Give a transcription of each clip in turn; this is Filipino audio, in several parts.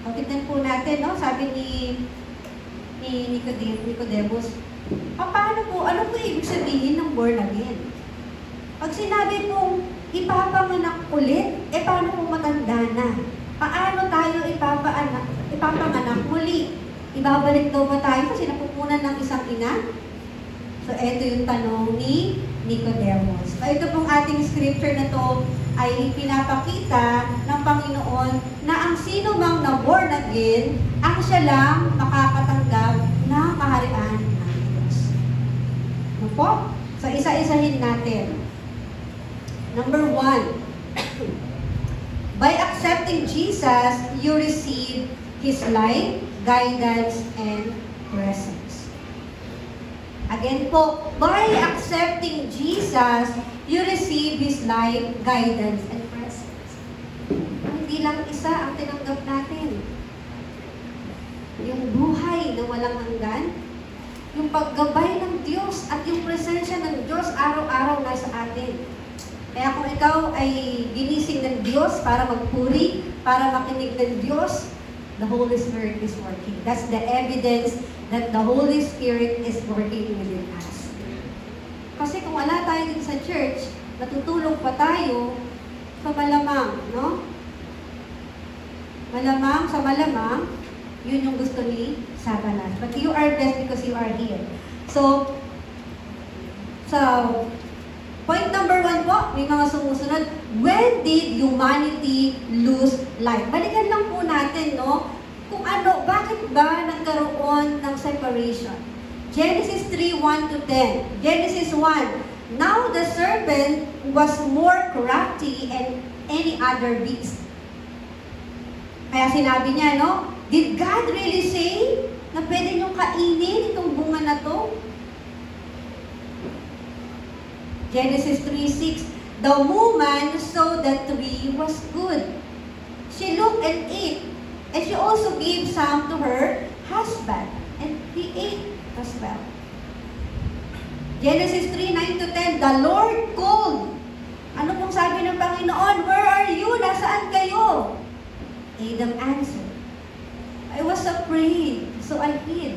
O, tignan po natin, no? Sabi ni Nicodemus, paano po, ano po ibig sabihin ng born again? Pag sinabi pong ipapanganak ulit, paano po matanda na? Paano tayo ipapanganak muli? Ibabalik daw ba tayo kasi napupunan ng isang ina? So, ito yung tanong ni Nicodemus. So, ito pong ating scripture na to ay pinapakita ng Panginoon na ang sino mang na born again, ang siya lang makakatanggap ng kaharian ng Diyos. Ano po? So, isa-isahin natin. Number 1, by accepting Jesus, you receive His life, guidance, and presence. Again po, by accepting Jesus, you receive His life, guidance, and presence. Hindi lang isa ang tinanggap natin. Yung buhay na walang hanggan, yung paggabay ng Diyos at yung presensya ng Diyos araw-araw nasa atin. Kaya kung ikaw ay ginising ng Diyos para magpuri, para makinig ng Diyos, the Holy Spirit is working. That's the evidence that the Holy Spirit is working within us. Kasi kung wala tayo din sa church, natutulog pa tayo, sa malamang, no? Malamang, sa malamang, yun yung gusto ni Satanas. But you are blessed because you are here. So, point number 1 po, may mga sumusunod. When did humanity lose life? Balikan lang po natin, no? Kung ano, bakit ba nagkaroon ng separation? Genesis 3:1-10. Genesis 1. Now the serpent was more crafty than any other beast. Kaya sinabi niya, no? Did God really say na pwede niyong kainin itong bunga na to? Genesis 3:6, the woman saw that the tree was good. She looked and ate, and she also gave some to her husband, and he ate as well. Genesis 3:9-10, the Lord called. Ano pong sabi ng Panginoon? Where are you? Nasaan kayo? Adam answered, I was afraid, so I hid.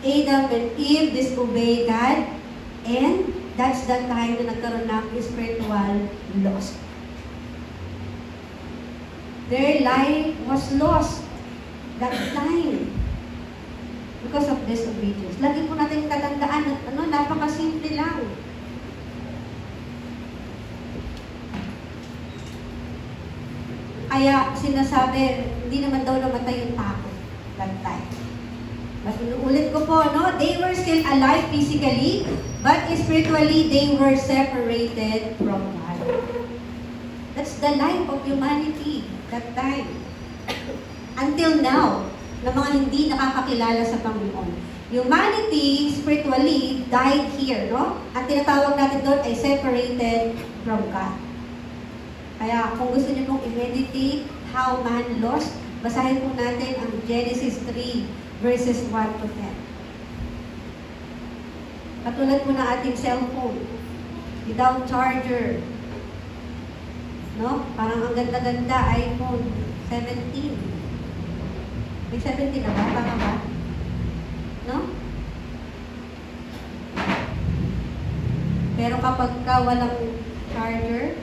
Adam and Eve disobeyed God, and that's the time na nagkaroon ng spiritual loss. Their life was lost that time because of disobedience. Lagi po natin tatandaan, napakasimple lang. Kaya sinasabi, hindi naman daw namatay yung tao that time. But ulit ko po, no? They were still alive physically, but spiritually, they were separated from God. That's the life of humanity that time. Until now, na mga hindi nakakakilala sa Panginoon. Humanity, spiritually, died here, no? Ang tinatawag natin doon ay separated from God. Kaya kung gusto niyo pong i-meditate how man lost, basahin po natin ang Genesis 3, verses 1-10. Katulad po ng ating cellphone, without charger. No? Parang ang ganda-ganda, iPhone 17. May 17 na ba? Tama ba? No? Pero kapag ka walang charger,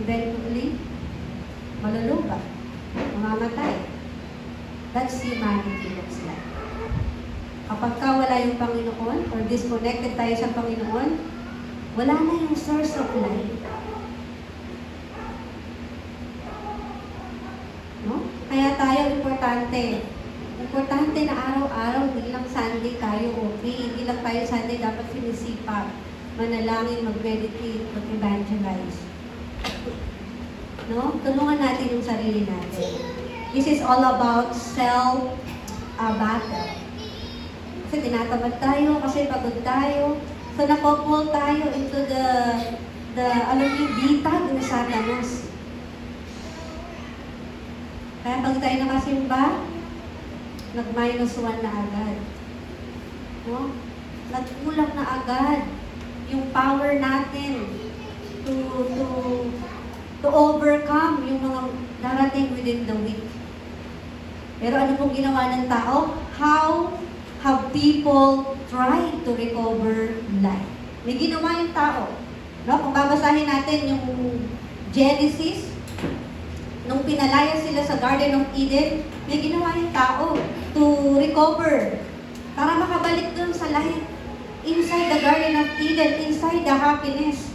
eventually, maluluba, mamamatay. That's humanity looks like. Kapag ka wala yung Panginoon, or disconnected tayo sa Panginoon, wala na yung source of life. No? Kaya tayo importante. Importante na araw-araw, hindi lang Sunday tayo okay. Hindi lang tayo Sunday dapat sinisipag. Manalangin, mag-meditate, mag-evangelize. No? Tulungan natin yung sarili natin. This is all about self-battle. Kasi tinatamad tayo, kasi pagod tayo. So, napopul tayo into the bitag ng Satanas. Kaya pag tayo nakasimba, nag-1 na agad. No? Nagkulang na agad yung power natin to to overcome yung mga darating within the week. Pero ano pong ginawa ng tao? How have people tried to recover life? May ginawa yung tao. No? Kung babasahin natin yung Genesis, nung pinalaya sila sa Garden of Eden, may ginawa yung tao to recover. Para makabalik dun sa life. Inside the Garden of Eden, inside the happiness.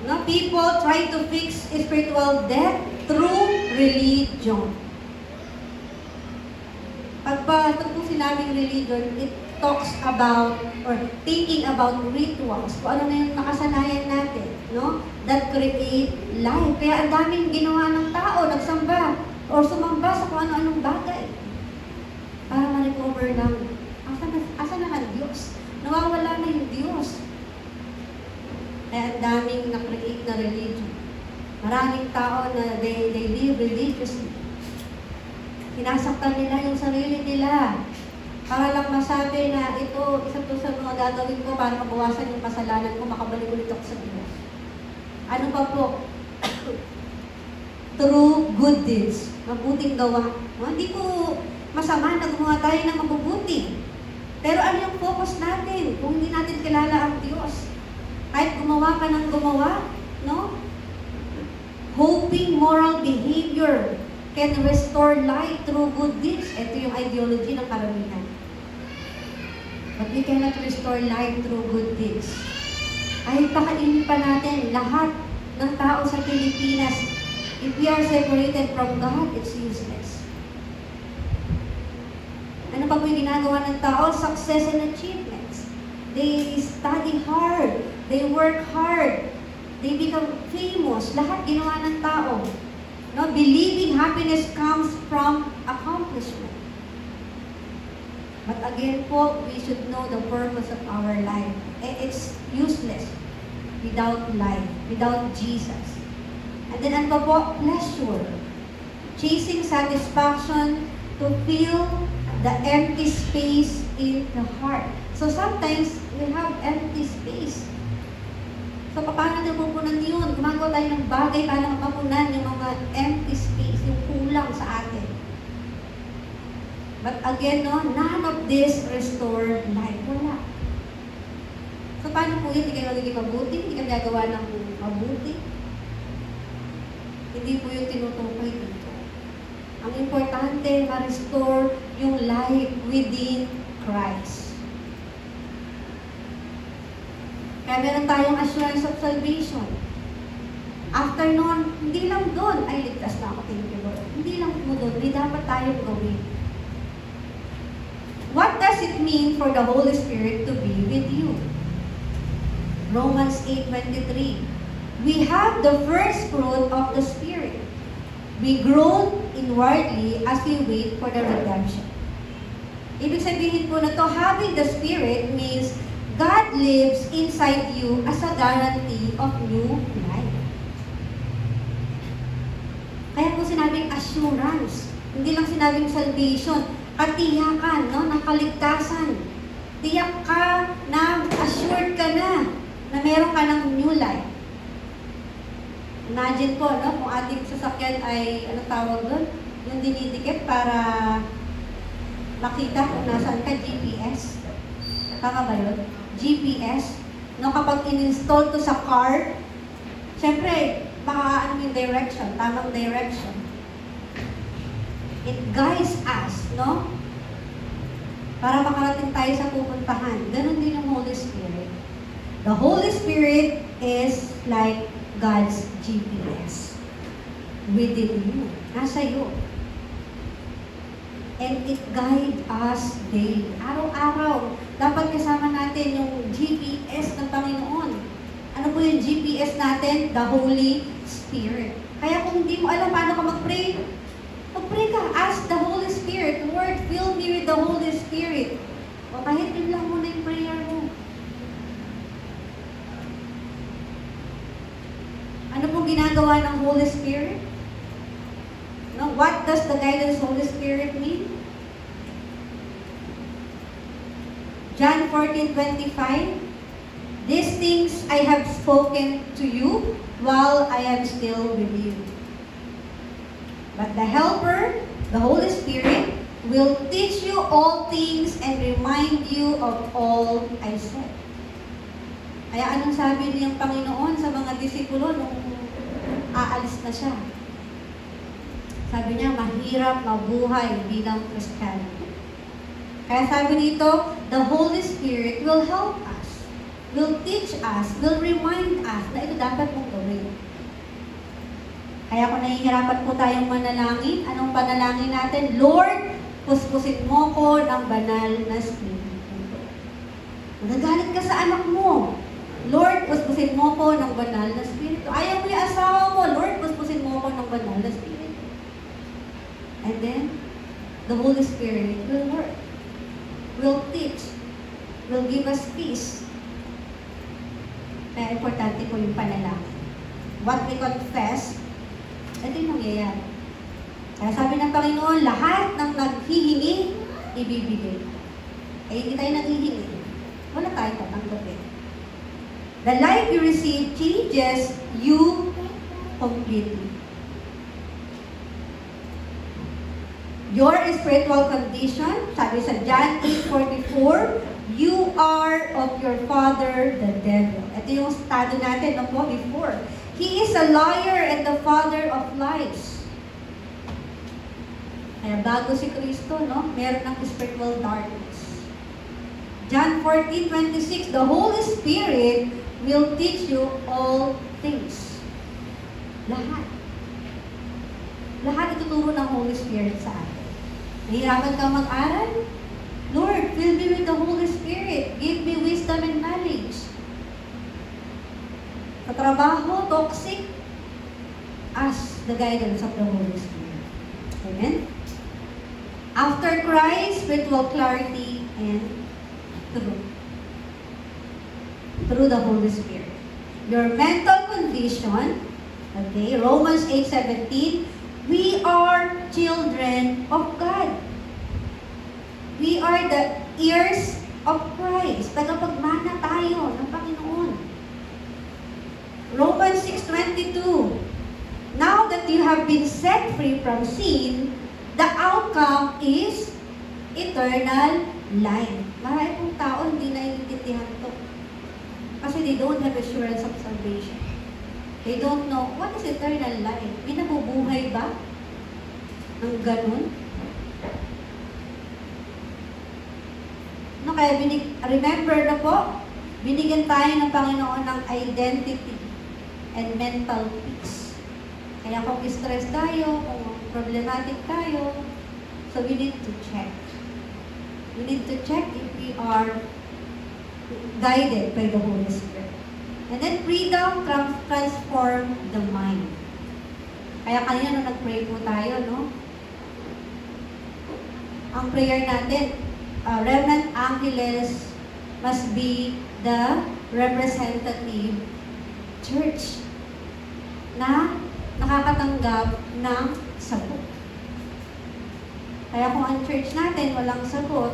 No? People try to fix spiritual death through religion. Pag ito po sinabing religion, it talks about or thinking about rituals. Kung ano na yung nakasanayan natin, no? That create life. Kaya ang daming ginawa ng tao, nagsamba or sumamba sa kung ano-anong bagay para ma-recover lang. Asa na ang Diyos? Nawawala na yung Diyos. Kaya ang daming na-create na religion. Maraming tao na they live religiously. Sinasaktan nila yung sarili nila. Para lang masabi na ito, isa to sa mga gagawin ko para mabawasan yung kasalanan ko, makabalik ulit ako sa Diyos. Ano pa po? Through good deeds. Mabuting gawa. Hindi po masama na gumawa tayo ng mabubuti. Pero ano yung focus natin kung hindi natin kilala ang Diyos? Kahit gumawa ka ng gumawa, no? Hoping moral behavior can restore life through good deeds. Ito yung ideology ng karamihan. But we cannot restore life through good deeds. Kahit pakainin pa natin lahat ng tao sa Pilipinas, if we are separated from God, it's useless. Ano pa po yung ginagawa ng tao? Success and achievements. They study hard. They work hard. They become famous. Lahat ginawa ng tao. No? Believing happiness comes from accomplishment. But again po, we should know the purpose of our life. It's useless without life, without Jesus. And then ano pa po? Pleasure. Chasing satisfaction to fill the empty space in the heart. So sometimes, we have empty space. So paano napupunan yun? Gumagawa tayo ng bagay para mapunan yung mga empty space, yung kulang sa atin. But again, no, none of this restore life. Wala. So paano po yun? Hindi kayo magiging mabuti? Hindi kayo gagawa ng mabuti? Hindi po yung tinutukoy dito. Ang importante, ma-restore yung life within Christ. Kaya meron tayong assurance of salvation. After nun, hindi lang doon, ay ligtas na ako, thank you Lord. Hindi lang po doon, hindi dapat tayong gawin. What does it mean for the Holy Spirit to be with you? Romans 8:23. We have the first fruit of the Spirit. We groan inwardly as we wait for the redemption. Ibig sabihin po na to, having the Spirit means God lives inside you as a guarantee of new life. Kaya po sinabing assurance. Hindi lang sinabing salvation. Katiyakan, no, ng kaligtasan. Tiyak ka na assured ka na meron ka ng new life. Imagine po, no, kung ating sasakyan ay, ano tawag doon? Yung dinidikit para makita kung nasaan ka, GPS. Tama ba yun? GPS. No, kapag in-install to sa car, syempre, baka ano yung direction, tamang direction. It guides us, no? Para makarating tayo sa pupuntahan. Ganon din ang Holy Spirit. The Holy Spirit is like God's GPS. Within you. Nasa iyo. And it guides us daily. Araw-araw, dapat kasama natin yung GPS ng Panginoon. Ano po yung GPS natin? The Holy Spirit. Kaya kung hindi mo alam paano ka mag-pray, mag-pray ka. Ask the Holy Spirit. Lord, fill me with the Holy Spirit. O kahit yun lang muna yung prayer mo. Ano pong ginagawa ng Holy Spirit? No, what does the guidance Holy Spirit mean? John 14:25. These things I have spoken to you while I am still with you. But the Helper, the Holy Spirit, will teach you all things and remind you of all I said. Kaya anong sabi niyang Panginoon sa mga disipulo nung aalis na siya? Sabi niya, mahirap mabuhay bilang Kristiyano. Kaya sabi dito, the Holy Spirit will help us, will teach us, will remind us na ito dapat mong gawin. Kaya kung nahihirapan po tayong manalangin, anong panalangin natin? Lord, puspusin mo ko ng banal na Espiritu. Nagagalit ka sa anak mo. Lord, puspusin mo ko ng banal na Espiritu. Ayaw mo yung asawa mo. Lord, puspusin mo ko ng banal na Espiritu. And then, the Holy Spirit will work, will teach, will give us peace. Kaya importante po yung panalangin. What we confess, ito yung nangyayari. Kaya sabi ng Panginoon, lahat ng naghihingi, ibibigay. Eh, hindi tayo naghihingi. Wala tayo tatanggapin. The life you receive changes you completely. Your spiritual condition, sabi sa John 8:44, you are of your father, the devil. Ito yung estado natin no, before. He is a liar and the father of lies. Kaya bago si Kristo, no, meron ng spiritual darkness. John 14:26, the Holy Spirit will teach you all things. Lahat. Lahat ituturo ng Holy Spirit sa atin. Nahihirapan ka mag-aral? Lord, fill me with the Holy Spirit. Give me wisdom and knowledge. Sa trabaho, toxic, ask the guidance of the Holy Spirit. Amen? After Christ, spiritual clarity and truth. Through the Holy Spirit. Your mental condition, okay, Romans 8:17, we are children of God. We are the heirs of Christ. Tagapagmana tayo ng Panginoon. Romans 6:22, now that you have been set free from sin, the outcome is eternal life. Marami pong tao hindi naiintindihan ito. Kasi they don't have assurance of salvation. They don't know, what is eternal life? May nabubuhay ba? Ng ganun? No, kaya remember na po, binigyan tayo ng Panginoon ng identity and mental peace. Kaya kung stress tayo, kung problematic tayo, so we need to check. We need to check if we are guided by the Holy Spirit. And then freedom transform the mind. Kaya kanina nung nag-pray po tayo, no? Ang prayer natin, Remnant Angeles must be the representative church na nakakatanggap ng sagot. Kaya kung ang church natin walang sagot,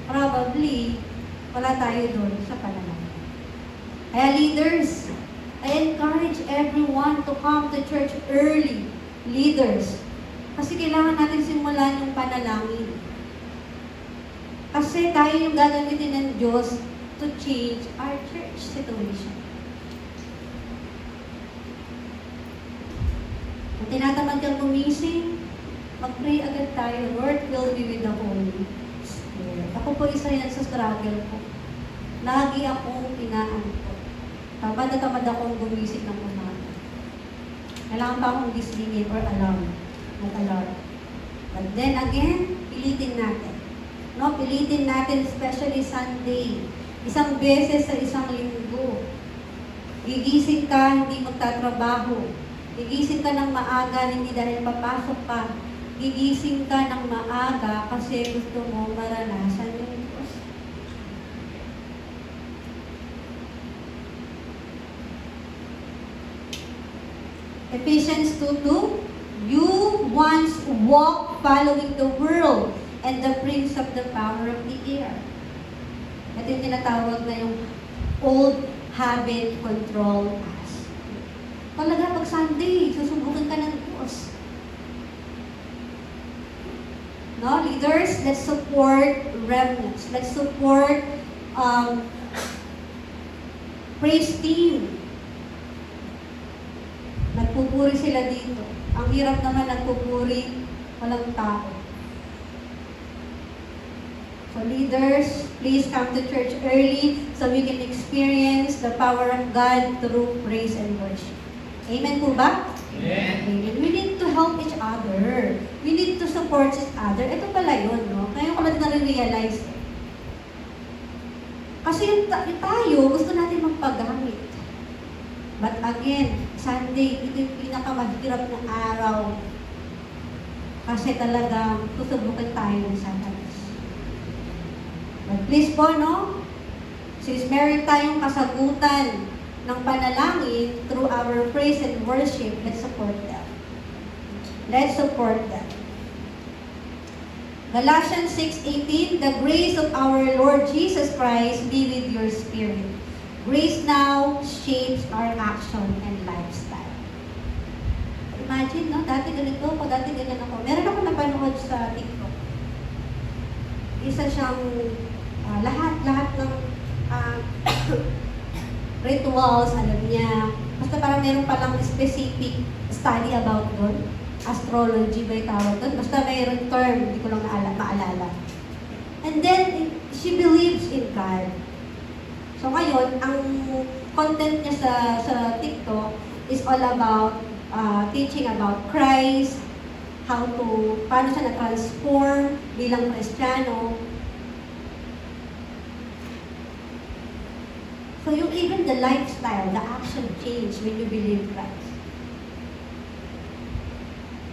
probably wala tayo doon sa pananampalataya. Kaya leaders, I encourage everyone to come to church early. Leaders. Kasi kailangan natin simulan yung panalangin. Kasi tayo yung gagamitin ng Diyos to change our church situation. Kung tinatamad kang gumising, mag-pray agad tayo. Lord, fill me with the Holy Spirit. Ako po isa yan sa struggle ko. Lagi akong inaantok. Tamad na tamad akong gumising ng umaga. Kailangan pa akong gisingin or alarm. Mag-alarm. But then again, pilitin natin. No, pilitin natin, especially Sunday. Isang beses sa isang linggo. Gigising ka, hindi magtatrabaho. Gigising ka ng maaga, hindi dahil papasok pa. Gigising ka ng maaga kasi gusto mo maranasan yung Diyos. Ephesians 2:2, you once walked following the world and the prince of the power of the air. Ito yung tinatawag na yung old habit control us. Talaga, pag Sunday, susubukan ka ng Diyos. No, leaders, let's support remnants. Let's support praise team. Nagpupuri sila dito. Ang hirap naman nagpupuri, walang tao. So leaders, please come to church early so we can experience the power of God through praise and worship. Amen po ba? Amen. Amen. We need to help each other. We need to support each other. Ito pala yun, no? Ngayon ko lang na-realize. Kasi yung tayo, gusto natin magpagamit. But again, Sunday, ito yung pinakamahirap na araw. Kasi talagang tutubukan tayo ng Satanas. But please po, no? Since meron tayong kasagutan ng panalangin through our praise and worship, let's support them. Let's support them. Galatians 6:18, the grace of our Lord Jesus Christ be with your spirit. Grace now shapes our action and lifestyle. Imagine, no? Dati ganito ako, dati ganyan ako. Meron ako napanood sa TikTok. Isa siyang lahat ng rituals, alam niya. Basta parang meron palang specific study about doon. Astrology ba yung tawag doon? Basta mayroon term, hindi ko lang maalala. And then, she believes in God. So ngayon, ang content niya sa TikTok is all about teaching about Christ, paano siya na-transform bilang Kristiyano. So even the lifestyle, the action change when you believe Christ.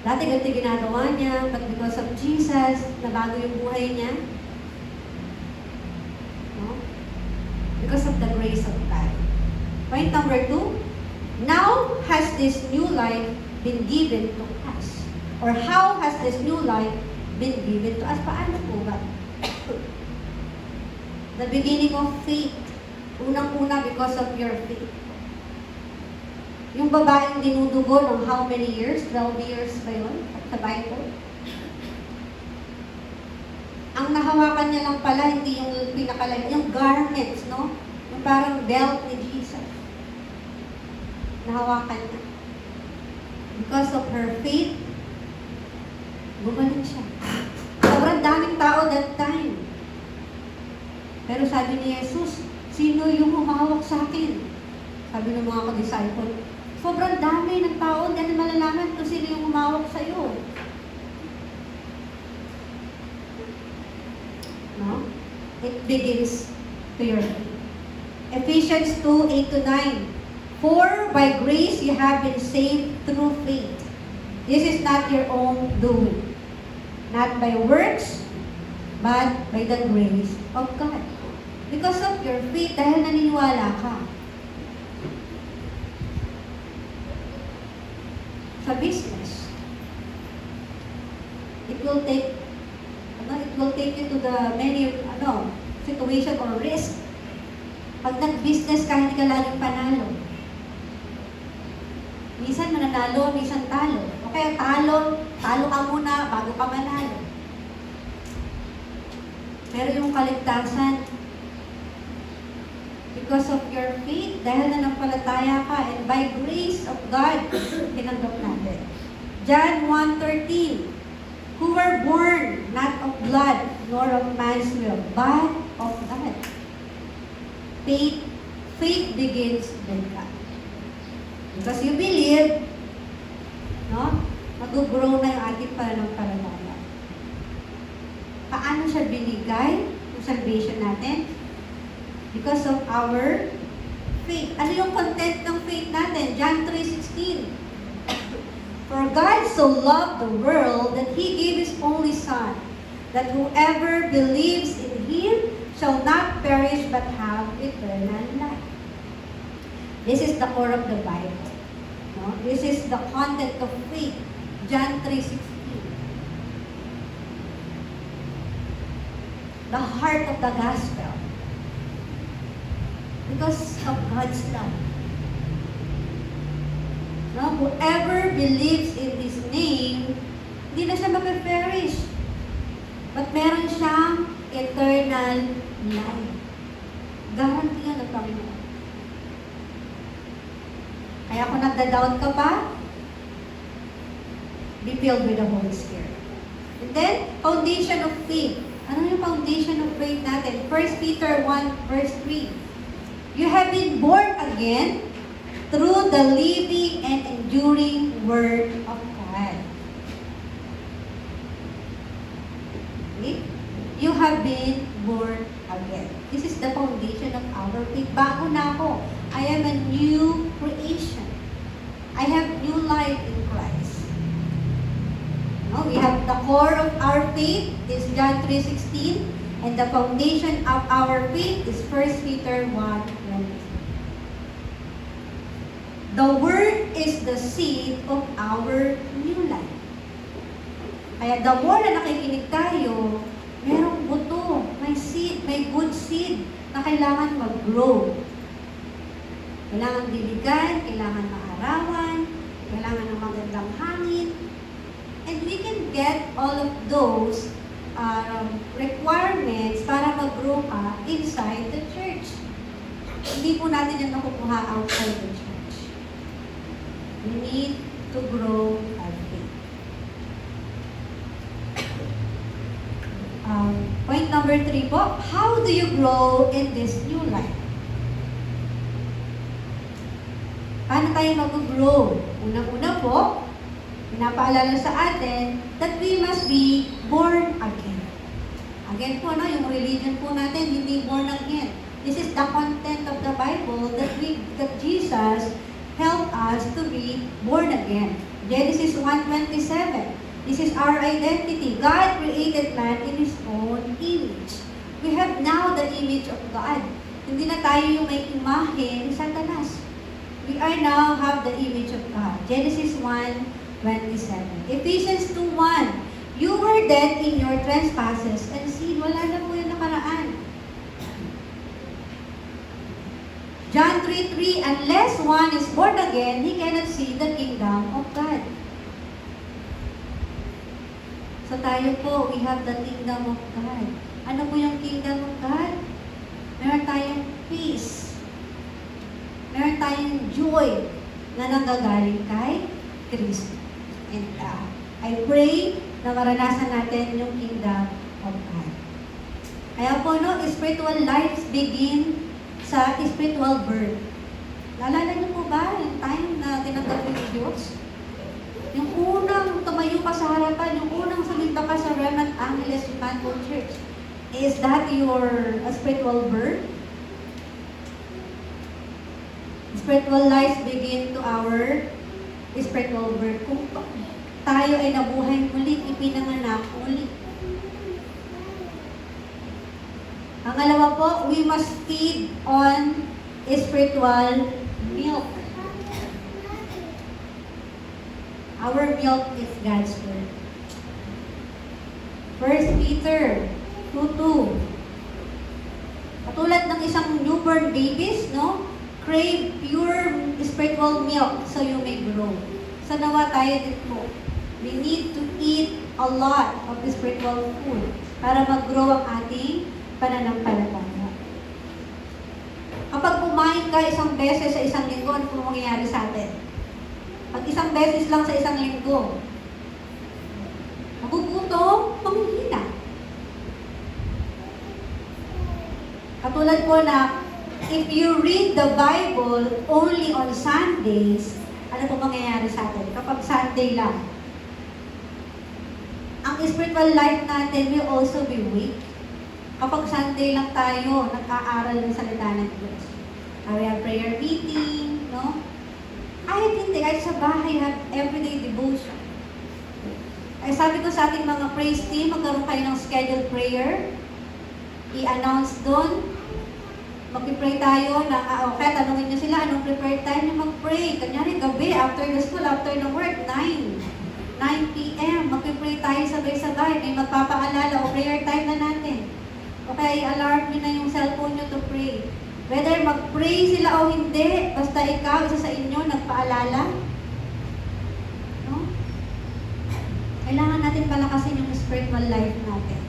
Dati ganito ginagawa niya, but because of Jesus, nabago yung buhay niya. No? Because of the grace of God. Point number 2, now has this new life been given to us? Or how has this new life been given to us? Paano po ba? The beginning of faith. Unang-una because of your faith. Yung babaeng dinudugo ng how many years? 12 years ba yun? Sa Bible? Ang nahawakan niya lang pala, hindi yung pinakalayo, yung garments, no? Yung parang belt ni Jesus. Nahawakan niya. Because of her faith, gumaling siya. Sobrang daming tao that time. Pero sabi ni Jesus, sino yung humawak sa akin? Sabi ng mga ka-disciple, sobrang dami ng tao, hindi malalaman kung sino yung humawak sa'yo. No? It begins to your faith. Ephesians 2:8-9. For by grace you have been saved through faith. This is not your own doing. Not by works, but by the grace of God. Because of your faith, dahil naniniwala ka. Sa business, it will take you to the many situation or risk. Pag nag-business ka, hindi ka laging panalo. Minsan mananalo, minsan talo. O kaya talo ka muna bago ka manalo. Pero yung kaligtasan, because of your faith, dahil nanampalataya ka, and by grace of God, tinanggap natin. John 1:13, who were born not of blood, nor of man's will, but of God. Faith begins with God. Because you believe, no? Mag-grow na yung ating pananampalataya. Paano siya binigay, yung salvation natin? Because of our faith. Ano yung content ng faith natin? John 3:16. For God so loved the world that He gave His only Son, that whoever believes in Him shall not perish but have eternal life. This is the core of the Bible. No? This is the content of faith. John 3:16. The heart of the gospel. because of God's love. No? Whoever believes in His name, hindi na siya mag-perish. But meron siyang eternal life. Guarantee yan ng Panginoon. Kaya kung nagda-doubt ka pa, be filled with the Holy Spirit. And then, foundation of faith. Ano yung foundation of faith natin? 1 Peter 1 verse 3. You have been born again through the living and enduring Word of God. Okay? You have been born again. This is the foundation of our faith. Bago na ako. I am a new creation. I have new life in Christ. No? We have the core of our faith, is John 3:16, and the foundation of our faith is 1 Peter 1:20. The Word is the seed of our new life. Kaya the more na nakikinig tayo, merong buto, may seed, may good seed na kailangan mag-grow. Kailangan diligan, kailangan maarawan, kailangan ng magandang hangin. And we can get all of those requirements para mag-grow ka inside the church. Hindi po natin yan nakukuha outside the church. We need to grow our faith. Point number 3 po, how do you grow in this new life? Paano tayo mag-grow? Unang-una po, pinapaalala sa atin that we must be born again. Again po, no, yung religion po natin, hindi born again. This is the content of the Bible that Jesus helped us to be born again. Genesis 1:27. This is our identity. God created man in His own image. We have now the image of God. Hindi na tayo yung may imahe ni Satanas. We are now have the image of God. Genesis 1:27. Ephesians 2:1. You were dead in your trespasses and sin. Wala na po yung nakaraan. John 3:3. Unless one is born again, he cannot see the kingdom of God. So tayo po, we have the kingdom of God. Ano po yung kingdom of God? Meron tayong peace. Meron tayong joy na nanggagaling kay Kristo. And I pray na maranasan natin yung kingdom of God. Kaya po, no, spiritual lives begin sa spiritual birth. Naalala niyo po ba yung time na tinanggap ni Diyos? Yung unang tumayo ka sa harapan, yung unang sumimba ka sa Remnant Angeles Emmanuel Church, is that your spiritual birth? Spiritual lives begin to our spiritual birth. Kung tayo ay nabuhay muli, ipinanganak muli. Ang ngalawa po, we must feed on spiritual milk. Our milk is God's Word. 1 Peter 2:2. Katulad ng isang newborn babies, no? Crave pure spiritual milk so you may grow. So nawa tayo din po. We need to eat a lot of spiritual food para mag-grow ang ating pananampalataya. Kapag kumain ka isang beses sa isang linggo, ano po mangyayari sa atin? Pag isang beses lang sa isang linggo, magugutom, manghihina. Katulad po na, if you read the Bible only on Sundays, ano po mangyayari sa atin? Kapag Sunday lang, ang spiritual life natin will also be weak. Kapag Sunday lang tayo, nag-aaral ng salita ng Diyos. We have prayer meeting, no? Kahit sa bahay, have everyday devotion. Ay sabi ko sa ating mga praise team, magkaroon kayo ng scheduled prayer. I-announce doon. Mag-pray tayo na, okay, tanungin nyo sila, anong prepared time nyo mag-pray? Kanyari, gabi, after the school, after the work, 9 p.m. Mag-pray tayo sabay-sabay. May magpapaalala o prayer time na natin. Okay, alarm nyo na yung cellphone nyo to pray. Whether mag-pray sila o hindi, basta ikaw, isa sa inyo, nagpaalala. No? Kailangan natin palakasin yung spiritual life natin.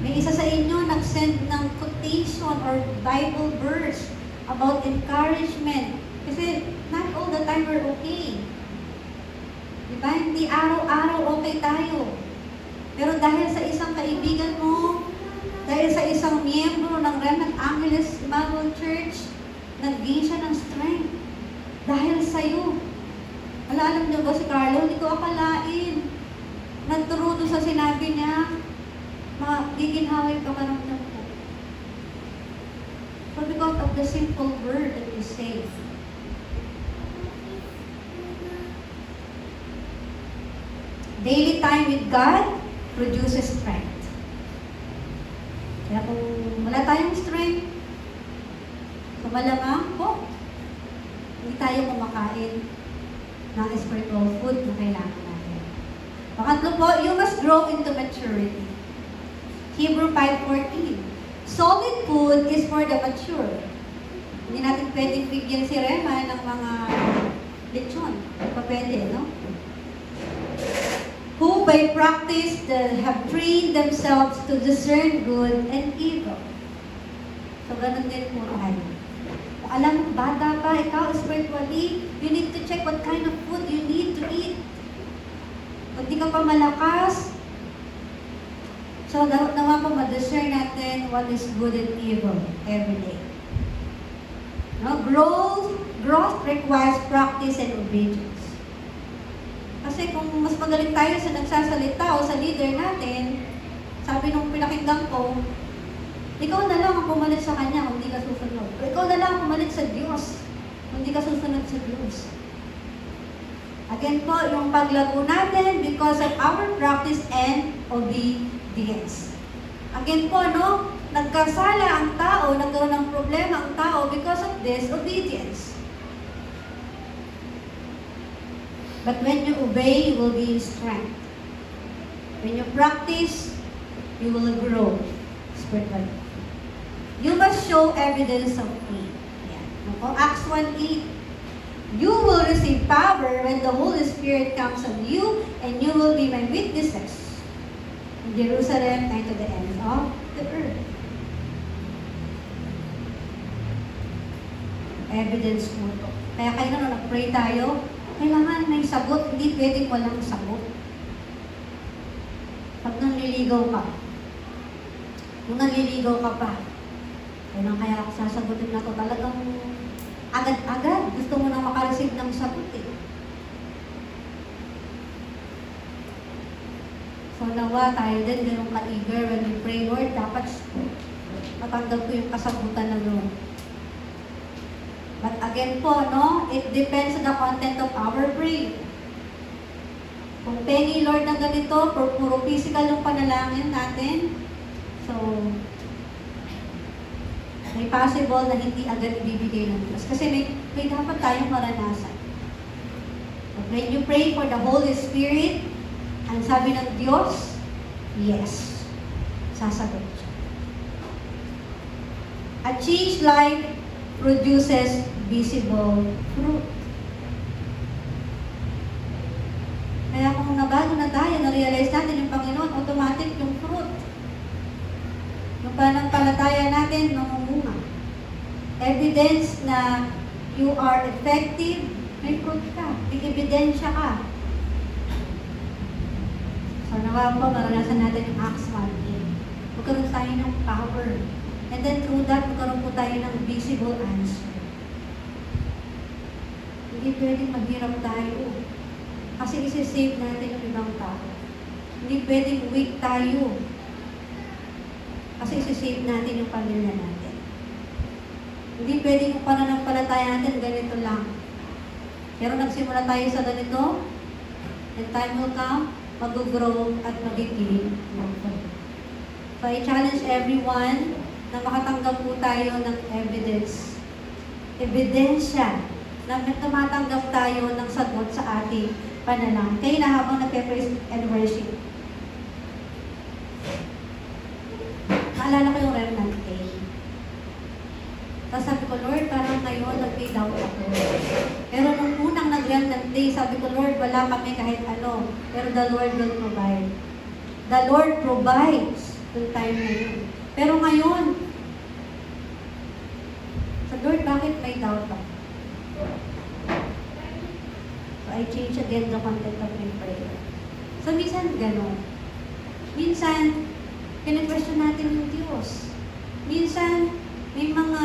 May isa sa inyo nag-send ng quotation or Bible verse about encouragement. Kasi not all the time we're okay. Diba? Hindi araw-araw okay tayo. Pero dahil sa isang kaibigan mo, dahil sa isang miyembro ng Remnant Angeles Bible Church, nag-gain siya ng strength. Dahil sa'yo. Alam niyo ba si Carlo? Hindi ko akalain. Nagturo doon sa sinabi niya, magiginhaway ka maramdam ko. So because of the simple word that you say. Daily time with God produces strength. Kaya kung wala tayong strength, malamang po, hindi tayo kumakain ng spiritual food na kailangan natin. Pangatlo po, you must grow into maturity. Hebrews 5:14. Solid food is for the mature. Hindi natin pwedeng bigyan si Rema ng mga lechon. Pa pwede, no? Who by practice have trained themselves to discern good and evil. So, ganun din po tayo. Kung alam mo, bata pa, ikaw spiritually, you need to check what kind of food you need to eat. Kung di ka pa malakas, so nawa po ma-discern natin what is good and evil every day. No? Growth requires practice and obedience. Kasi kung mas magaling tayo sa nagsasalita o sa leader natin, sabi nung pinakinggan ko, ikaw na lang ang pumalit sa Kanya kung hindi ka susunod. O ikaw na lang ang pumalit sa Diyos kung hindi ka susunod sa Diyos. Again po, yung paglago natin because of our practice and obedience. Again po, no? Nagkasala ang tao, nagkaroon ng problema ang tao because of disobedience. But when you obey, you will be in strength. When you practice, you will grow spiritually. You must show evidence of faith. Yeah. Acts 1:8. You will receive power when the Holy Spirit comes on you, and you will be my witnesses in Jerusalem and to the ends of the earth. Evidence mo to. Kaya kayo na nag-pray tayo, kailangan may sagot, hindi pwedeng walang sagot. Pag nanliligaw ka, kung nanliligaw ka pa, kaya ako sasagutin na to talagang agad-agad. Gusto mo na makareceive ng sagot eh. So nawa tayo din, ganun ka-eager when we pray, Lord, dapat matanggap ko yung kasagutan na Lord. But again po, no, it depends on the content of our prayer. Kung pengi, Lord, na ganito, puro physical yung panalangin natin, so, may possible na hindi agad ibibigay ng Diyos. Kasi may dapat tayong maranasan. But when you pray for the Holy Spirit, ang sabi ng Diyos, yes, sasagot siya. A changed life produces visible fruit. Kaya kung nabago na tayo, na-realize natin yung Panginoon, automatic yung fruit. Yung pananampalataya natin, mamumunga. Evidence na you are effective, may fruit ka, may ebidensya ka. So, nawa po, maranasan natin yung Acts 1:8. Magkaroon tayo ng power. And then through that, magkaroon po tayo ng visible answer. Hindi pwedeng maghirap tayo. Kasi isi-save natin yung ibang tao. Hindi pwedeng weak tayo. Kasi isi-save natin yung pamilya natin. Hindi pwedeng yung pananampalataya natin ganito lang. Pero nagsimula tayo sa ganito, and time will come, mag-grow at magiging. So I challenge everyone na makatanggap po tayo ng evidence. Ebidensya na tumatanggap tayo ng sagot sa ating panalangin. Kaya na habang nagpe-praise and worship. Maalala ko yung Remnant Day. doubt ako. Pero nung unang nag-remnant day, sabi ko, Lord, wala kami kahit ano. Pero the Lord will provide. The Lord provides yung time na yun. Pero ngayon, so Lord, bakit may doubt ako? So I change again the content of my prayer. So minsan gano'n. Minsan, kine-question natin yung Diyos. Minsan, may mga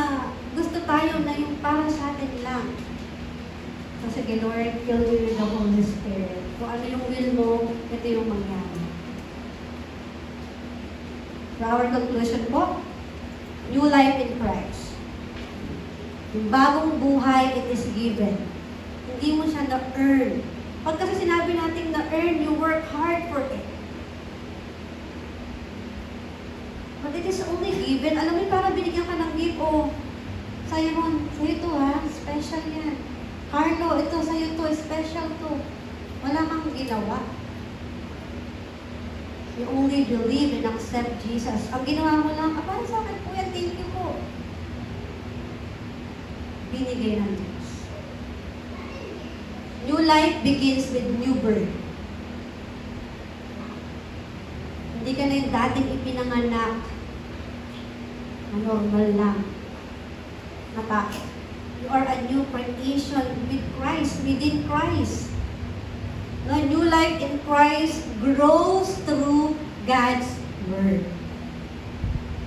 gusto tayo na yung para sa atin lang. So sige Lord, fill me with the Holy Spirit. Kung ano yung will mo, ito yung mangyari. So our conclusion po, new life in Christ. Yung bagong buhay, it is given. Hindi mo siya na-earn. Pag kasi sinabi natin na-earn, you work hard for it. But it is only given. Alam mo, para binigyan ka ng gift, sa'yo mo, sa'yo to ha, special yan. Carlo, ito, sa'yo to, special to. Wala kang ginawa. You only believe and accept Jesus. Ang ginawa mo lang, para sa akin po yan, thank you po. Binigay ng Diyos. New life begins with new birth. Hindi ka na yung dating ipinanganak na normal lang. Matao. You are a new creation with Christ, within Christ. The new life in Christ grows through God's Word.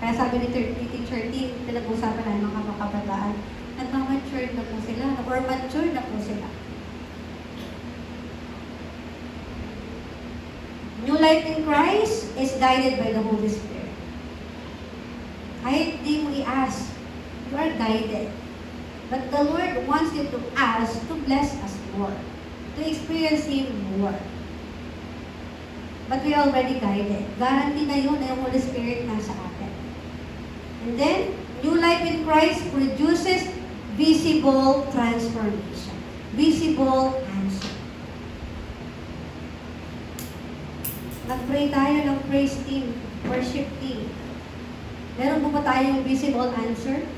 Kaya sabi ni Teacher T, pinag-usapan namin mga kabataan, nagmamature na po sila, or mature na po sila. New life in Christ is guided by the Holy Spirit. Kahit di mo i-ask, you are guided. But the Lord wants you to ask to bless us more, to experience Him more. But we are already guided. Guarantee na yun na yung Holy Spirit nasa atin. And then, new life in Christ produces visible transformation. Visible answer. Nag-pray tayo ng praise team, worship team. Meron po ba tayong visible answer?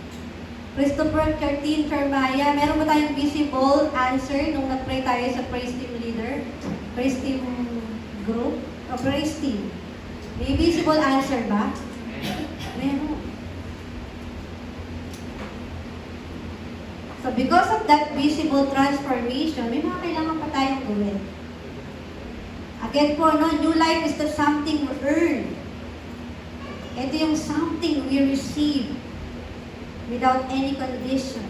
Christopher, Chartine, Charmaya, meron ba tayong visible answer nung nag-pray tayo sa praise team leader? Praise team group? O praise team? May visible answer ba? Meron. So because of that visible transformation, may mga kailangan pa tayong gawin. Again po, new life is not something we earn. Ito yung something we receive without any condition.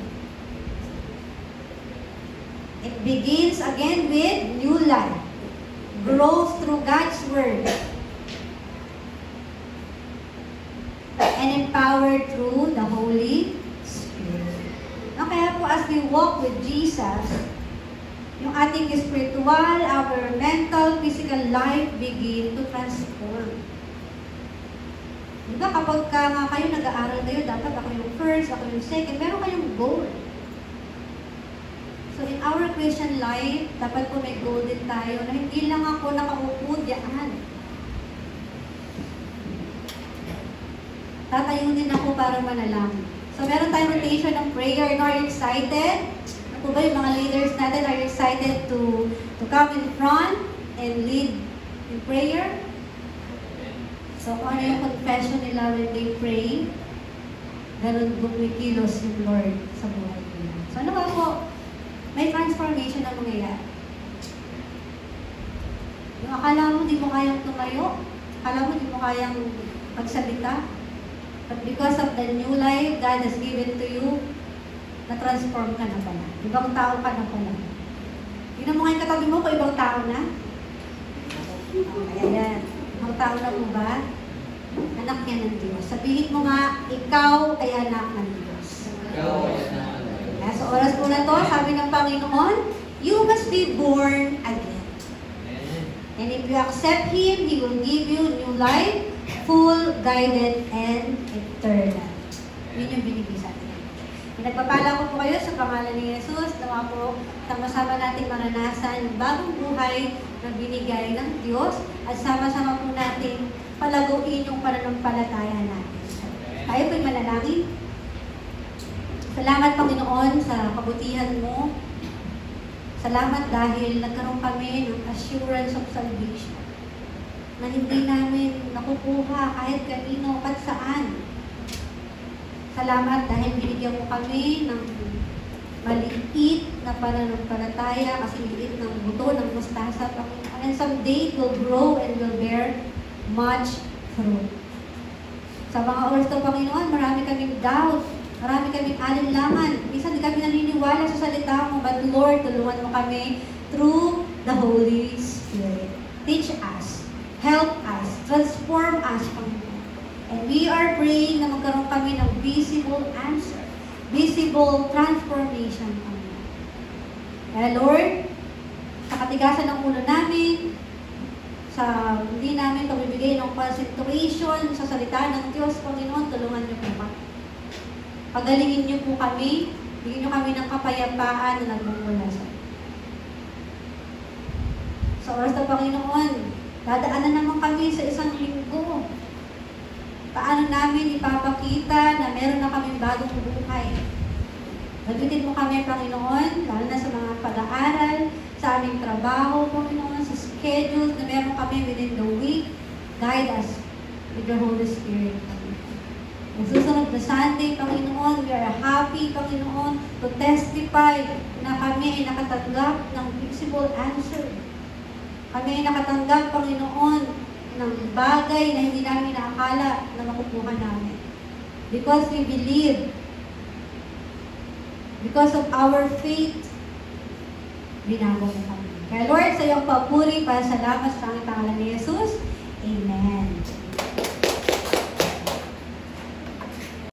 It begins again with new life. Grows through God's Word. And empowered through the Holy Spirit. Kaya po as we walk with Jesus, yung ating spiritual, our mental, physical life begin to transform. Diba kapag nga kayo nag-aaral kayo, dapat ako yung first, ako yung second, meron kayong goal. So in our Christian life, dapat po may goal din tayo na hindi lang ako nakaupo diyan. Tatayo din ako para manalangin. So meron tayong rotation ng prayer. Are you excited? Ano ba yung mga leaders natin? Are you excited to come in front and lead in prayer? So ano yung confession nila when they pray? Ganun bumikilos yung Lord sa buhay nila. So ano ba po? May transformation na mangyayari. Yung akala mo di mo kayang tumayo, akala mo di mo kayang magsalita, but because of the new life God has given to you, na-transform ka na pala. Ibang tao ka na pala. Tingnan mo ngayon katabi mo kung ibang tao na. Ayan. Ibang tao na mo ba? Anak niya ng Diyos. Sabihin mo nga, ikaw ay anak ng Diyos. Ikaw ay anak ng Diyos. Sa oras po na to, sabi ng Panginoon, you must be born again. And if you accept Him, He will give you new life, full, guided, and eternal. Yun yung binigay sa atin. Nagpapala ko po kayo sa pangalan ni Jesus, nawa po sama-sama natin maranasan yung bagong buhay na binigay ng Diyos at sama-sama po natin palaguin yung pananampalataya natin. Tayo po'y manalangin. Salamat, Panginoon, sa kabutihan mo. Salamat dahil nagkaroon kami ng assurance of salvation na hindi namin nakukuha kahit kanino at saan. Salamat dahil binigyan mo kami ng maliit na pananampalataya kasi liit ng buto ng mustasa, Panginoon. And someday it will grow and will bear much fruit. Sa mga oras to, Panginoon, marami kaming doubt, marami kaming alinlangan. Minsan di kami naniniwala sa salita mo, but Lord, tulungan mo kami through the Holy Spirit. Teach us, help us, transform us, Panginoon. And we are praying na magkaroon kami ng visible answer, visible transformation, Panginoon. Kaya Lord, sa katigasan ng ulo namin, sa hindi namin pagbibigay ng concentration sa salita ng Diyos, Panginoon, tulungan niyo po kami. Pagalingin niyo po kami, bigyan niyo kami ng kapayapaan na nagmumula sa iyo. Sa oras ng Panginoon, dadaanan naman kami sa isang linggo. Paano namin ipapakita na meron na kaming bagong buhay? Nagutin mo kami, Panginoon, lalo na sa mga pag-aaral, sa aming trabaho, Panginoon, sa schedule na meron kami within the week. Guide us with your Holy Spirit, Panginoon. Ang susunod na Sunday, Panginoon, we are happy, Panginoon, to testify na kami ay nakatanggap ng visible answer. Kami ay nakatanggap, Panginoon, ng bagay na hindi namin naakala na makukuha namin. Because we believe, because of our faith, binago mo kami. Kaya Lord, sa iyong papuri, pasalamat sa aming pangalan ni Jesus. Amen.